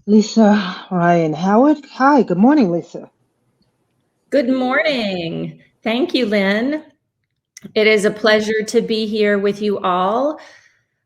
Lisa Ryan Howard. Hi, good morning, Lisa. Good morning. Thank you, Lynn. It is a pleasure to be here with you all.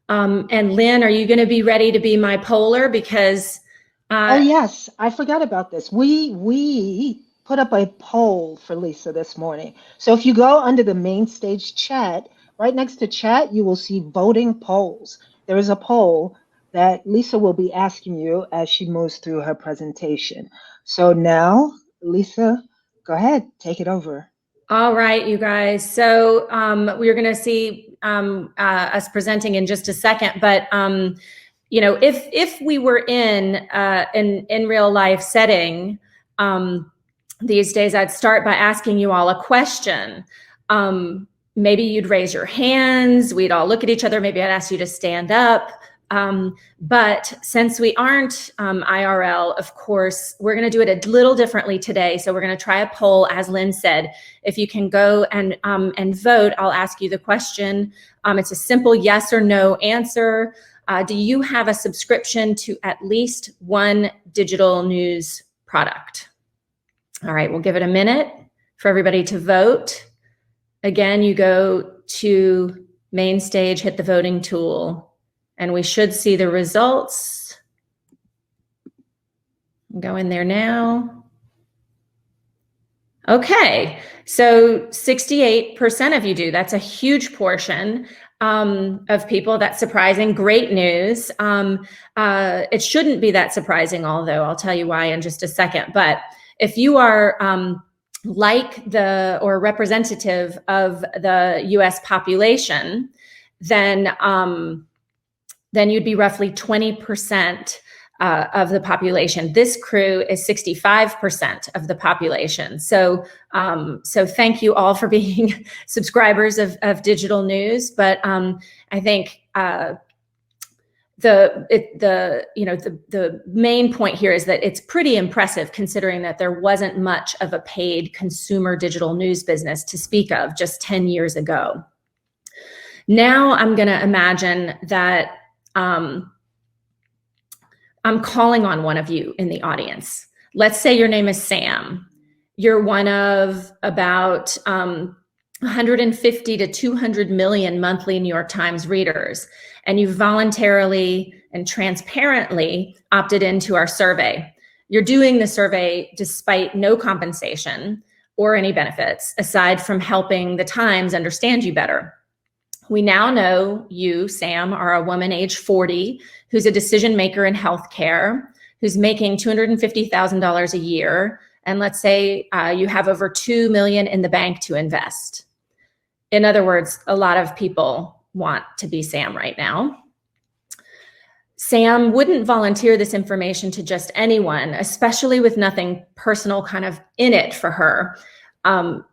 And Lynn, are you going to be ready to be my poller? Because Oh yes, I forgot about this. We put up a poll for Lisa this morning. So if you go under the main stage chat, right next to chat, you will see voting polls. There is a poll that Lisa will be asking you as she moves through her presentation. So now, Lisa, go ahead, take it over. all right, you guys. So we're going to see us presenting in just a second, but if we were in real life setting these days, I'd start by asking you all a question. Maybe you'd raise your hands. We'd all look at each other. Maybe I'd ask you to stand up. But since we aren't IRL, of course, we're going to do it a little differently today. So we're going to try a poll, as Lynn said. If you can go and vote, I'll ask you the question. It's a simple yes or no answer. Do you have a subscription to at least one digital news product? All right, we'll give it a minute for everybody to vote. Again, you go to main stage, hit the voting tool, and we should see the results. Go in there now. Okay, so 68% of you do. That's a huge portion of people. That's surprising. Great news. It shouldn't be that surprising, although I'll tell you why in just a second. But if you are like or representative of the US population, then you'd be roughly 20% of the population. This crew is 65% of the population. So thank you all for being subscribers of digital news. But I think the main point here is that it's pretty impressive considering that there wasn't much of a paid consumer digital news business to speak of just 10 years ago. Now I'm going to imagine that I'm calling on one of you in the audience. Let's say your name is Sam. You're one of about 150 to 200 million monthly New York Times readers, and you voluntarily and transparently opted into our survey. You're doing the survey despite no compensation or any benefits, aside from helping the Times understand you better. We now know you, Sam, are a woman age 40 who's a decision maker in healthcare, who's making $250,000 a year. And let's say you have over $2 million in the bank to invest. In other words, a lot of people want to be Sam right now. Sam wouldn't volunteer this information to just anyone, especially with nothing personal kind of in it for her.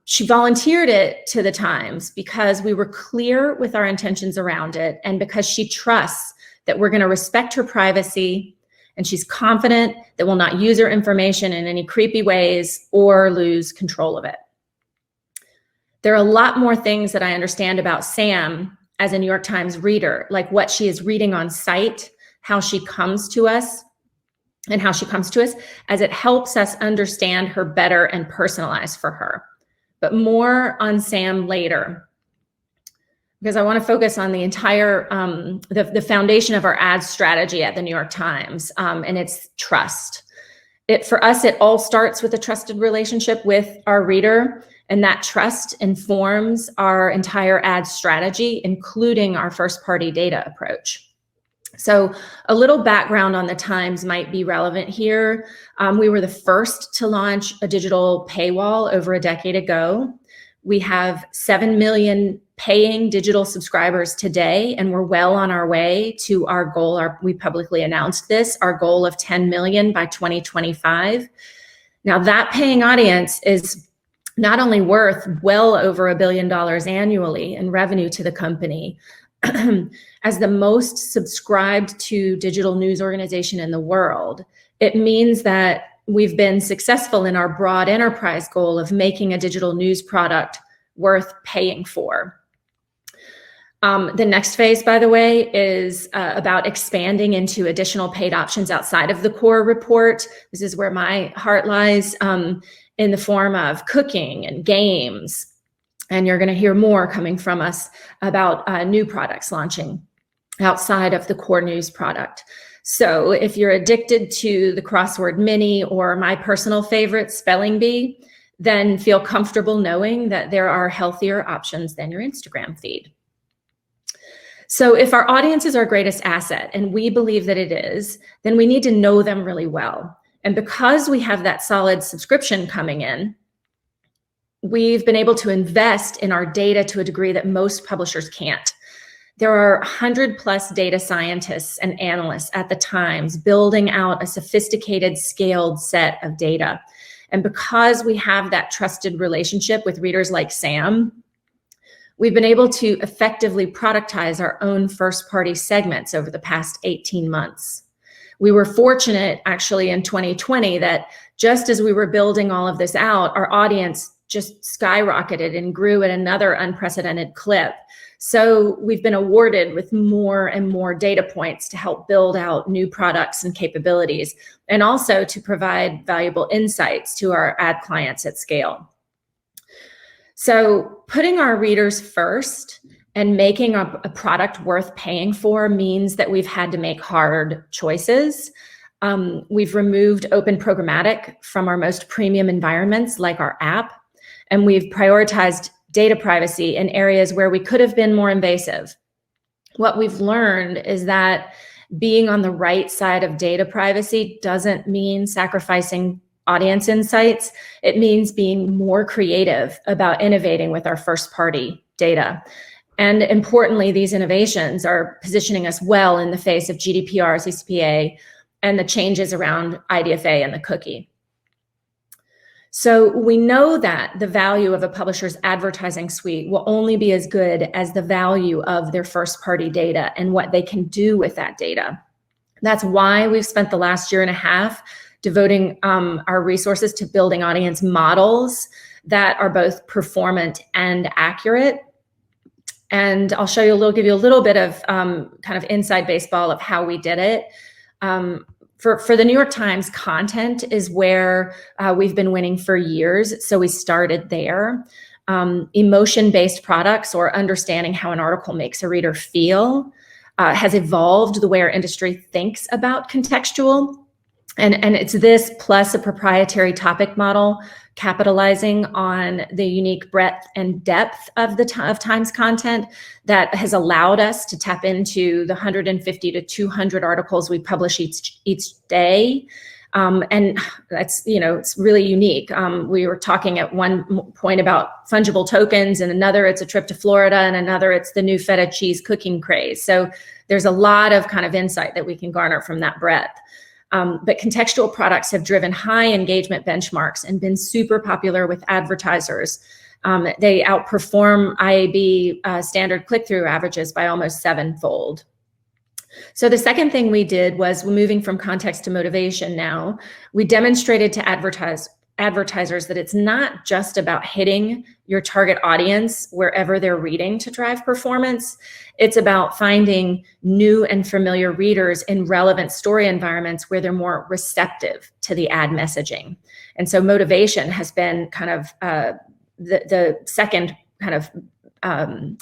She volunteered it to the Times because we were clear with our intentions around it and because she trusts that we're going to respect her privacy, and she's confident that we'll not use her information in any creepy ways or lose control of it. There are a lot more things that I understand about Sam as a New York Times reader, like what she is reading on site, how she comes to us, as it helps us understand her better and personalize for her. But more on Sam later, because I want to focus on the entire, the foundation of our ad strategy at the New York Times, and it's trust. For us, it all starts with a trusted relationship with our reader, and that trust informs our entire ad strategy, including our first-party data approach. So a little background on the Times might be relevant here. We were the first to launch a digital paywall over a decade ago. We have 7 million paying digital subscribers today, and we're well on our way to our goal. We publicly announced this, our goal of 10 million by 2025. Now that paying audience is not only worth well over $1 billion annually in revenue to the company, as the most subscribed to digital news organization in the world, it means that we've been successful in our broad enterprise goal of making a digital news product worth paying for. The next phase, by the way, is about expanding into additional paid options outside of the core report. This is where my heart lies, in the form of cooking and games. And you're going to hear more coming from us about new products launching outside of the core news product. So if you're addicted to the crossword mini or my personal favorite, Spelling Bee, then feel comfortable knowing that there are healthier options than your Instagram feed. So if our audience is our greatest asset, and we believe that it is, then we need to know them really well. And because we have that solid subscription coming in, we've been able to invest in our data to a degree that most publishers can't. There are 100+ data scientists and analysts at the Times building out a sophisticated, scaled set of data. And because we have that trusted relationship with readers like Sam, we've been able to effectively productize our own first-party segments over the past 18 months. We were fortunate, actually, in 2020 that just as we were building all of this out, our audience just skyrocketed and grew at another unprecedented clip. So we've been awarded with more and more data points to help build out new products and capabilities, and also to provide valuable insights to our ad clients at scale. So putting our readers first and making a product worth paying for means that we've had to make hard choices. We've removed open programmatic from our most premium environments like our app, and we've prioritized data privacy in areas where we could have been more invasive. What we've learned is that being on the right side of data privacy doesn't mean sacrificing audience insights. It means being more creative about innovating with our first-party data. And importantly, these innovations are positioning us well in the face of GDPR, CCPA, and the changes around IDFA and the cookie. So we know that the value of a publisher's advertising suite will only be as good as the value of their first-party data and what they can do with that data. That's why we've spent the last year and a half devoting our resources to building audience models that are both performant and accurate. And I'll show you give you a little bit of kind of inside baseball of how we did it. For the New York Times, content is where we've been winning for years. So we started there. Emotion-based products, or understanding how an article makes a reader feel, has evolved the way our industry thinks about contextual. And it's this plus a proprietary topic model capitalizing on the unique breadth and depth of Times content that has allowed us to tap into the 150 to 200 articles we publish each day. And that's, it's really unique. We were talking at one point about fungible tokens, and another it's a trip to Florida, and another it's the new feta cheese cooking craze. So there's a lot of kind of insight that we can garner from that breadth. But contextual products have driven high engagement benchmarks and been super popular with advertisers. They outperform IAB standard click-through averages by almost 7-fold. So the second thing we did was, moving from context to motivation now, we demonstrated to advertisers that it's not just about hitting your target audience wherever they're reading to drive performance. It's about finding new and familiar readers in relevant story environments where they're more receptive to the ad messaging. And so motivation has been kind of the second kind of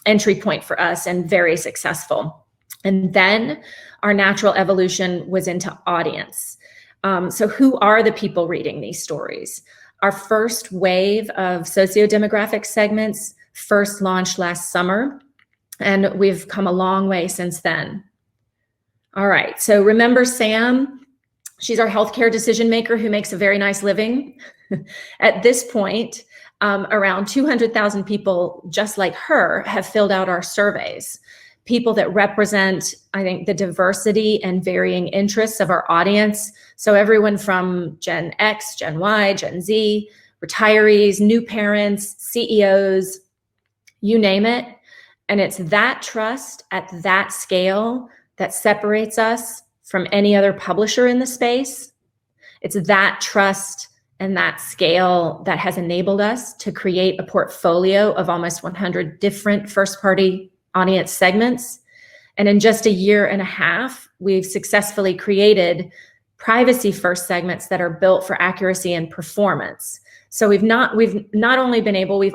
entry point for us, and very successful. And then our natural evolution was into audience. So who are the people reading these stories? Our first wave of socio-demographic segments first launched last summer, and we've come a long way since then. All right, so remember Sam? She's our healthcare decision maker who makes a very nice living. At this point, around 200,000 people just like her have filled out our surveys. People that represent, I think, the diversity and varying interests of our audience. So everyone from Gen X, Gen Y, Gen Z, retirees, new parents, CEOs, you name it. And it's that trust at that scale that separates us from any other publisher in the space. It's that trust and that scale that has enabled us to create a portfolio of almost 100 different first-party audience segments. And in just a year and a half, we've successfully created privacy first segments that are built for accuracy and performance. So we've not only been able to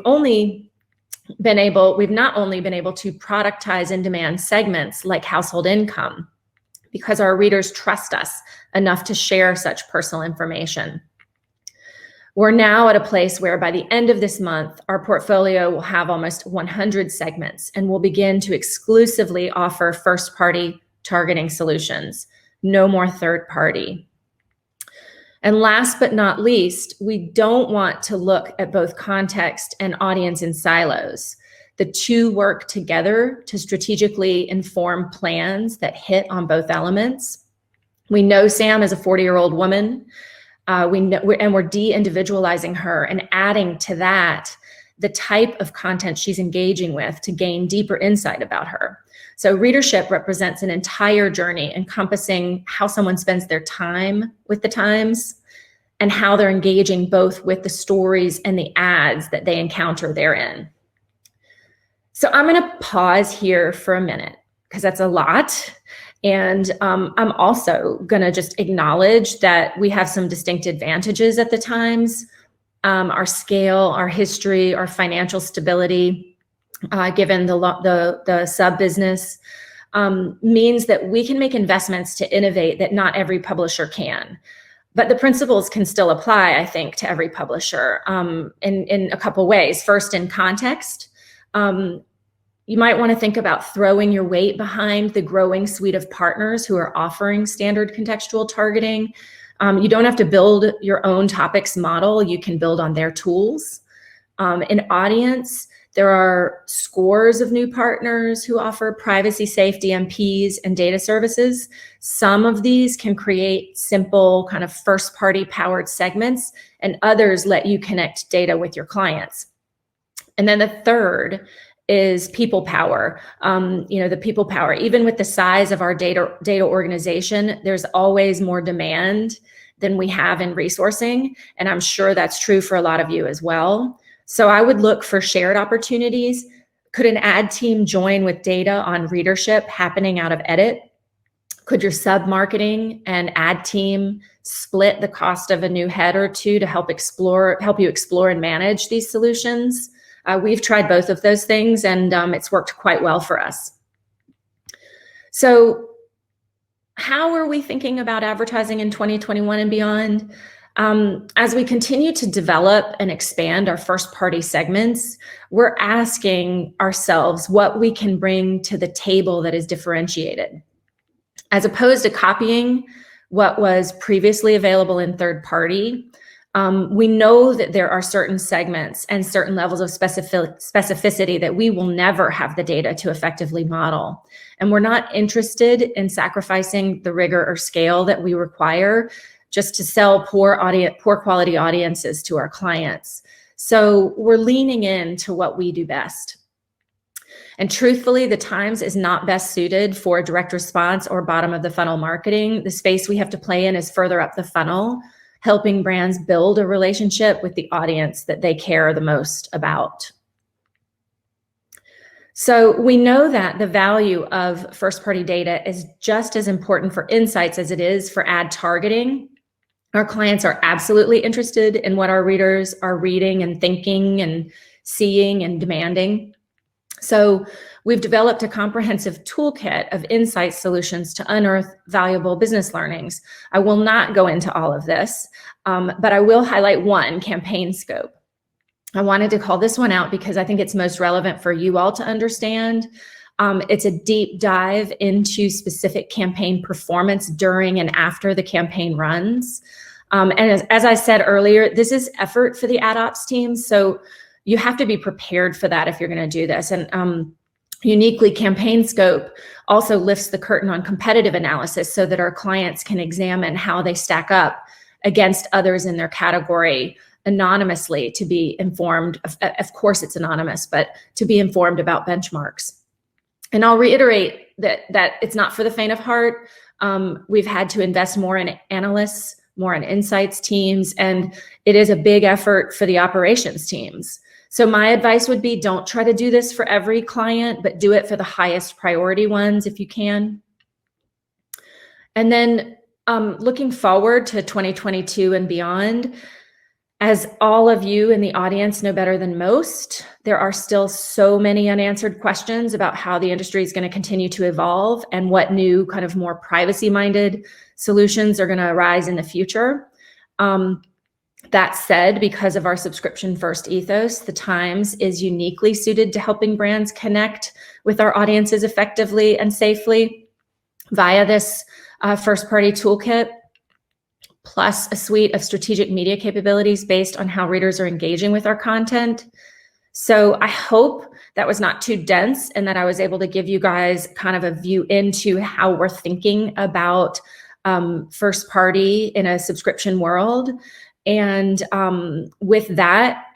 productize in demand segments like household income, because our readers trust us enough to share such personal information. We're now at a place where by the end of this month, our portfolio will have almost 100 segments, and we'll begin to exclusively offer first-party targeting solutions, no more third-party. And last but not least, we don't want to look at both context and audience in silos. The two work together to strategically inform plans that hit on both elements. We know Sam is a 40-year-old woman. We're de-individualizing her and adding to that the type of content she's engaging with to gain deeper insight about her. So readership represents an entire journey encompassing how someone spends their time with the Times and how they're engaging both with the stories and the ads that they encounter therein. So I'm going to pause here for a minute because that's a lot. And I'm also going to just acknowledge that we have some distinct advantages at the Times. Our scale, our history, our financial stability, given the sub business, means that we can make investments to innovate that not every publisher can. But the principles can still apply, I think, to every publisher in a couple ways. First, in context. You might want to think about throwing your weight behind the growing suite of partners who are offering standard contextual targeting. You don't have to build your own topics model. You can build on their tools. In audience, there are scores of new partners who offer privacy, safety, MPs, and data services. Some of these can create simple kind of first-party powered segments, and others let you connect data with your clients. And then the third is people power. The people power, even with the size of our data organization, there's always more demand than we have in resourcing. And I'm sure that's true for a lot of you as well. So I would look for shared opportunities. Could an ad team join with data on readership happening out of edit? Could your sub-marketing and ad team split the cost of a new head or two to help you explore and manage these solutions? We've tried both of those things, and it's worked quite well for us. So how are we thinking about advertising in 2021 and beyond? As we continue to develop and expand our first-party segments, we're asking ourselves what we can bring to the table that is differentiated. As opposed to copying what was previously available in third-party, we know that there are certain segments and certain levels of specificity that we will never have the data to effectively model. And we're not interested in sacrificing the rigor or scale that we require just to sell poor quality audiences to our clients. So we're leaning into what we do best. And truthfully, the Times is not best suited for direct response or bottom of the funnel marketing. The space we have to play in is further up the funnel, helping brands build a relationship with the audience that they care the most about. So we know that the value of first-party data is just as important for insights as it is for ad targeting. Our clients are absolutely interested in what our readers are reading and thinking and seeing and demanding. So we've developed a comprehensive toolkit of insight solutions to unearth valuable business learnings. I will not go into all of this, but I will highlight one, campaign scope. I wanted to call this one out because I think it's most relevant for you all to understand. It's a deep dive into specific campaign performance during and after the campaign runs. And as I said earlier, this is effort for the ad ops teams. So you have to be prepared for that if you're going to do this. And uniquely, campaign scope also lifts the curtain on competitive analysis so that our clients can examine how they stack up against others in their category anonymously to be informed. Of course, it's anonymous, but to be informed about benchmarks. And I'll reiterate that it's not for the faint of heart. We've had to invest more in analysts, more in insights teams, and it is a big effort for the operations teams. So my advice would be, don't try to do this for every client, but do it for the highest priority ones if you can. And then looking forward to 2022 and beyond, as all of you in the audience know better than most, there are still so many unanswered questions about how the industry is going to continue to evolve and what new kind of more privacy-minded solutions are going to arise in the future. That said, because of our subscription-first ethos, the Times is uniquely suited to helping brands connect with our audiences effectively and safely via this first-party toolkit, plus a suite of strategic media capabilities based on how readers are engaging with our content. So I hope that was not too dense and that I was able to give you guys kind of a view into how we're thinking about first party in a subscription world. And with that,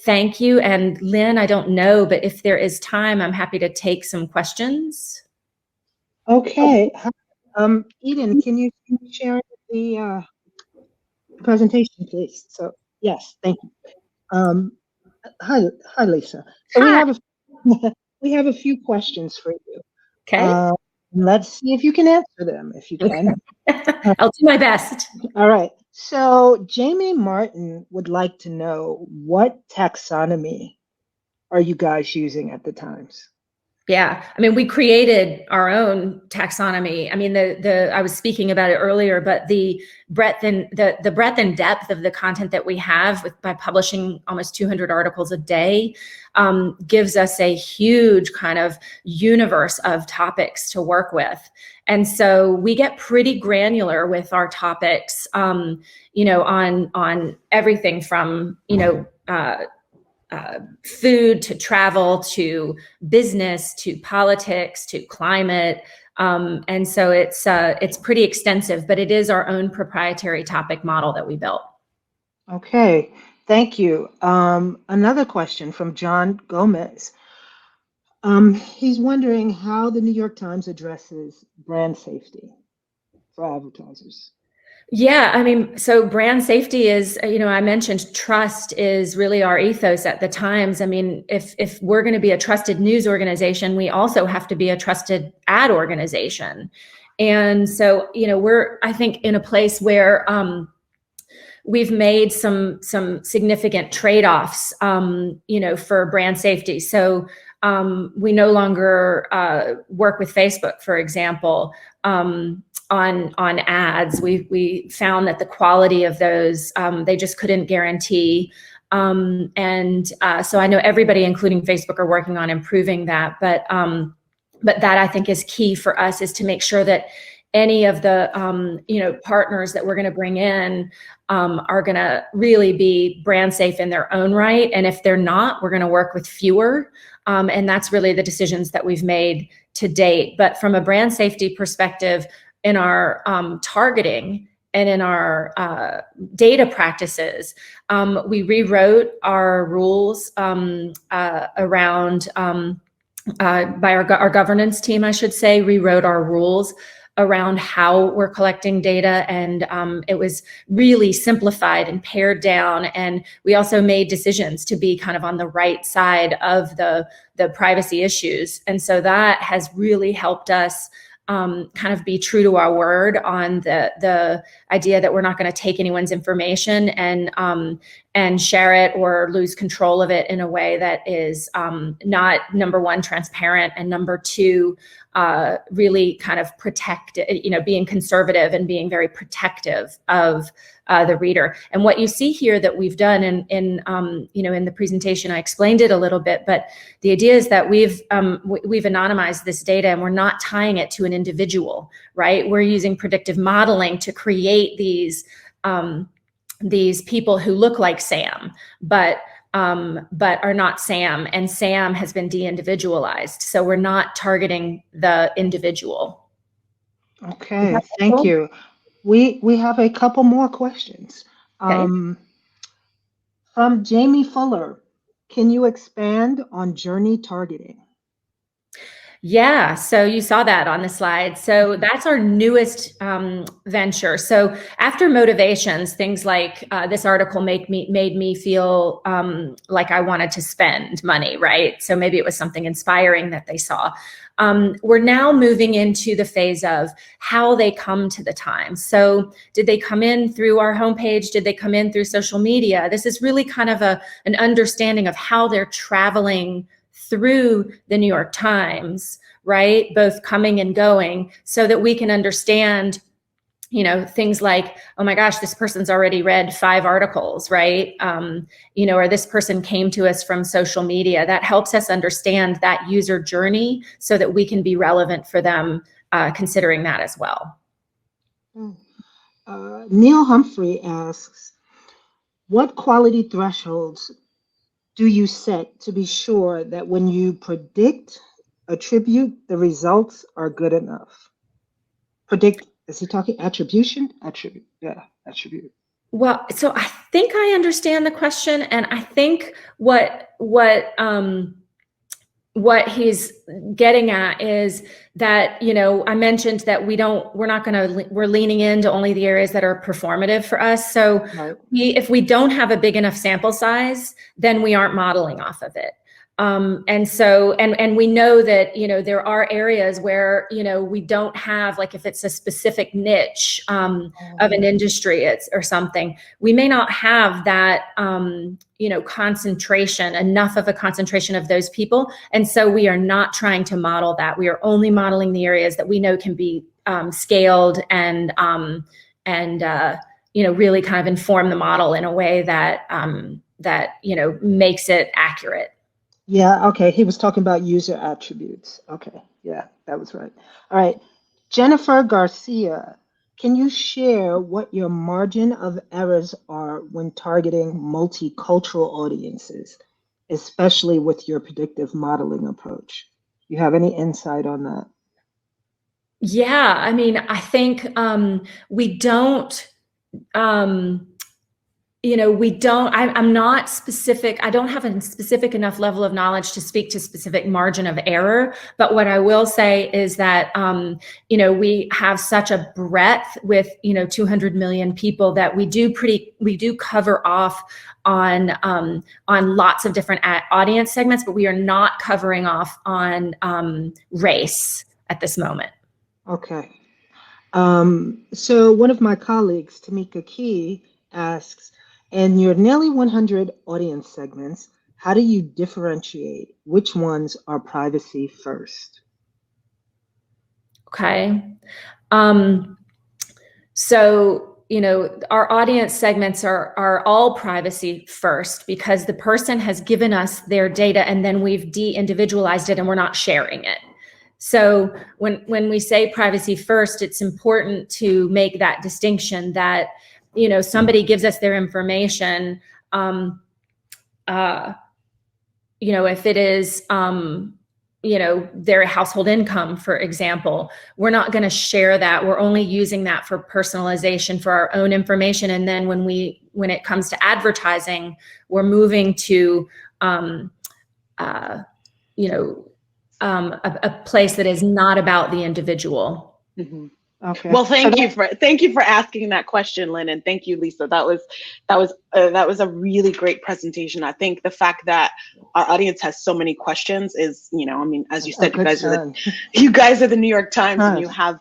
thank you. And Lynn, I don't know, but if there is time, I'm happy to take some questions. Okay. Eden, can you share the presentation, please? So yes, thank you. Hi, Lisa. So Hi. we have a few questions for you. Okay. Let's see if you can answer them, if you can. I'll do my best. All right. So Jamie Martin would like to know, what taxonomy are you guys using at the Times? Yeah, I mean, we created our own taxonomy. I mean, I was speaking about it earlier, but the breadth and the breadth and depth of the content that we have by publishing almost 200 articles a day gives us a huge kind of universe of topics to work with. And so we get pretty granular with our topics, you know, on everything from, you know, food to travel to business to politics to climate, and so it's pretty extensive, but it is our own proprietary topic model that we built. Okay, thank you. Another question from John Gomez. He's wondering how the New York Times addresses brand safety for advertisers. Yeah, I mean, so brand safety is, you know, I mentioned trust is really our ethos at the Times. I mean, if we're going to be a trusted news organization, we also have to be a trusted ad organization. And so, you know, we're, I think, in a place where we've made some significant trade-offs, you know, for brand safety. So we no longer work with Facebook, for example, on ads. We found that the quality of those, they just couldn't guarantee. So I know everybody, including Facebook, are working on improving that. But that, I think, is key for us, is to make sure that any of the you know, partners that we're going to bring in are going to really be brand safe in their own right. And if they're not, we're going to work with fewer. And that's really the decisions that we've made to date. But from a brand safety perspective, in our targeting and in our data practices, we rewrote our rules around, by our governance team, I should say, rewrote our rules around how we're collecting data, and it was really simplified and pared down. And we also made decisions to be kind of on the right side of the privacy issues. And so that has really helped us kind of be true to our word on the idea that we're not going to take anyone's information and share it or lose control of it in a way that is not, number one, transparent, and number two, really kind of you know, being conservative and being very protective of the reader. And what you see here that we've done in you know, in the presentation, I explained it a little bit, but the idea is that we've anonymized this data, and we're not tying it to an individual, right? We're using predictive modeling to create these people who look like Sam, but are not Sam, and Sam has been de-individualized. So we're not targeting the individual. Okay, thank you. We have a couple more questions. Okay. From Jamie Fuller, can you expand on journey targeting? Yeah, so you saw that on the slide. So that's our newest venture. So after motivations, things like this article made me feel like I wanted to spend money, right? So maybe it was something inspiring that they saw. We're now moving into the phase of how they come to the time. So did they come in through our homepage? Did they come in through social media? This is really kind of an understanding of how they're traveling through the New York Times, right? Both coming and going, so that we can understand, things like, oh my gosh, this person's already read 5 articles, right? Or this person came to us from social media. That helps us understand that user journey so that we can be relevant for them, considering that as well. Neil Humphrey asks, what quality thresholds do you set to be sure that when you attribute, the results are good enough? Is he talking attribution? Attribute, yeah, attribute. Well, so I think I understand the question, and I think what he's getting at is that, I mentioned that we're leaning into only the areas that are performative for us. So right. If we don't have a big enough sample size, then we aren't modeling off of it. And we know that, there are areas where, we don't have, like, if it's a specific niche of an industry or something, we may not have that, concentration, enough of a concentration of those people. And so we are not trying to model that. We are only modeling the areas that we know can be scaled and really kind of inform the model in a way that, makes it accurate. Yeah, okay. He was talking about user attributes. Okay, yeah, that was right. All right. Jennifer Garcia, can you share what your margin of errors are when targeting multicultural audiences, especially with your predictive modeling approach? You have any insight on that? Yeah, I mean, I think we don't. I'm not specific. I don't have a specific enough level of knowledge to speak to specific margin of error. But what I will say is that, we have such a breadth with, 200 million people that we do cover off on lots of different audience segments, but we are not covering off on race at this moment. Okay. So one of my colleagues, Tamika Key, asks, in your nearly 100 audience segments, how do you differentiate which ones are privacy first? Okay. So, our audience segments are all privacy first because the person has given us their data and then we've de-individualized it and we're not sharing it. So when we say privacy first, it's important to make that distinction that, somebody gives us their information, if it is, their household income, for example, we're not going to share that. We're only using that for personalization for our own information. And then when it comes to advertising, we're moving to, a place that is not about the individual. Mm-hmm. Okay. Well, thank you for asking that question, Lynn, and thank you, Lisa. That was a really great presentation. I think the fact that our audience has so many questions is, as you said, you guys are the New York Times, and you have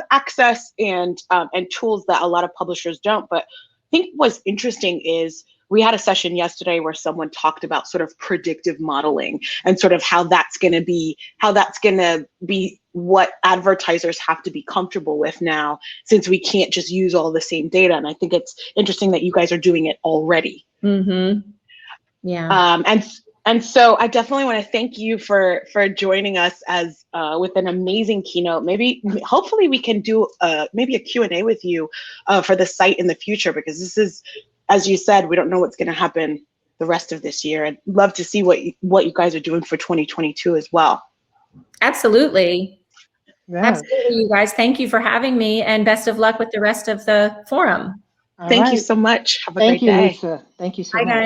access and tools that a lot of publishers don't. But I think what's interesting is we had a session yesterday where someone talked about sort of predictive modeling and sort of how that's going to be what advertisers have to be comfortable with now, since we can't just use all the same data. And I think it's interesting that you guys are doing it already. Mm-hmm. Yeah. And so I definitely want to thank you for joining us as with an amazing keynote. Hopefully we can do maybe a Q&A with you for the site in the future, because this is, as you said, we don't know what's going to happen the rest of this year. I'd love to see what you guys are doing for 2022 as well. Absolutely. Yeah. Absolutely, you guys. Thank you for having me, and best of luck with the rest of the forum. Thank you so much. Have a great day. Thank you, Lisa. Thank you so much. Bye, guys.